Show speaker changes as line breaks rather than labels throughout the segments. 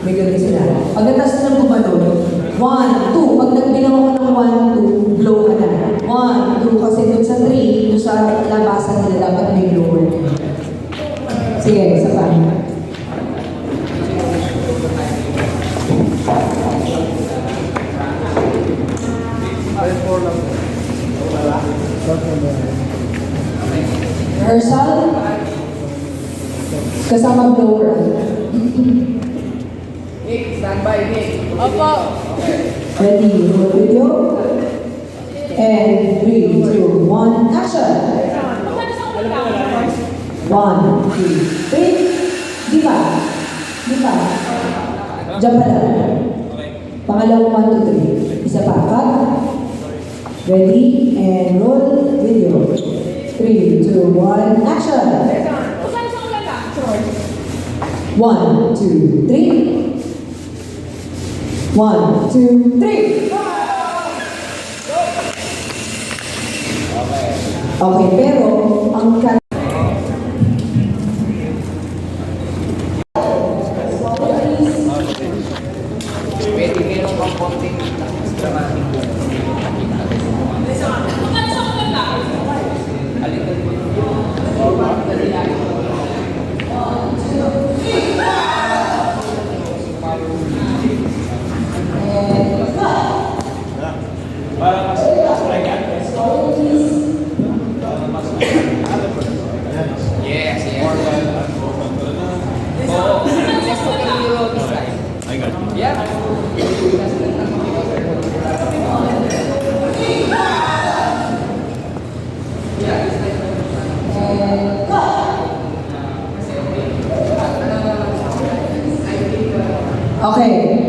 May ganun sila. Pagkatas na gumanon, 1, 2. Pag nagbilang ako ng 1, 2, blow ka na. 1, 2. Kasi dun sa 3, dun sa labasan nila, dapat may blower. Sige, isa pa. Rehearsal. Kasama blower.
Nick, stand by, Nick.
Opo.
Ready, roll video. And 3, 2, 1, action! 1, 2, 3. Di ba? Di ba? Diyan pa lang. Pangalawang 1, 2, 3. Isa pa. Cut. Ready, and roll video. 3, 2, 1, action! 1, 2, 3. 1, 2, 3. Okay, pero ang
Pwede meron pang konting dramatic. Yes, yes. Oh, just to tell you this time.
I got you.
Yeah.
okay.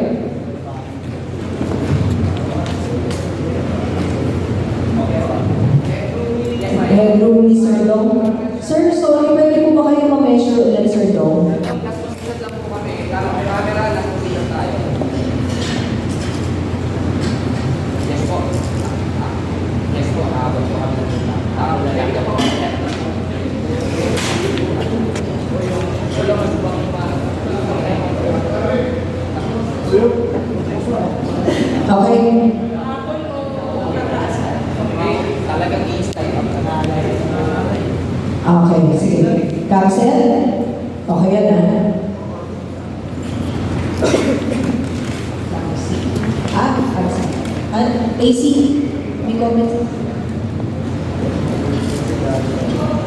Headroom ni Sir Dong. Sir, sorry, pwede po ba kayo ma-measure ulit, Sir Dong?
Nagsusunod lang po kami. Camera lang po siya tayo. Yes po. Yes po. Habang po kami nagsusunod. Po.
Okay.
Talagang i-style.
Okay, sige. Cancel? Okay yan na. Cancel. AC? May comment?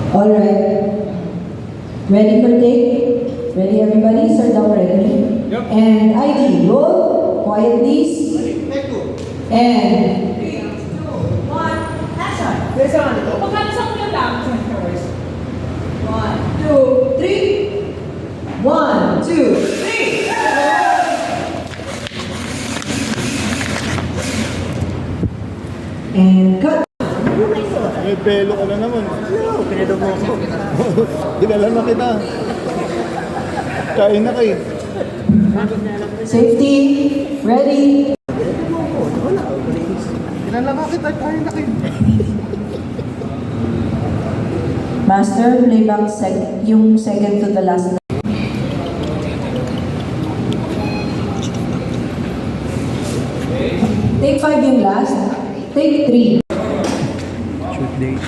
Alright. Ready for take? Ready everybody? Sir Dong ready?
Yep.
And ID, roll. Quiet please. And
Magkano sa ulan lang?
1, 2, 3. 1, 2, 3. And cut.
May pelo ka na naman. Pinalo mo ako. Dinala na kita. Kain na kayo.
Safety. Ready.
Dinala na kita. Kain na kayo.
Master, playback yung second to the last. Take 5 yung last. Take 3.
Shoot day.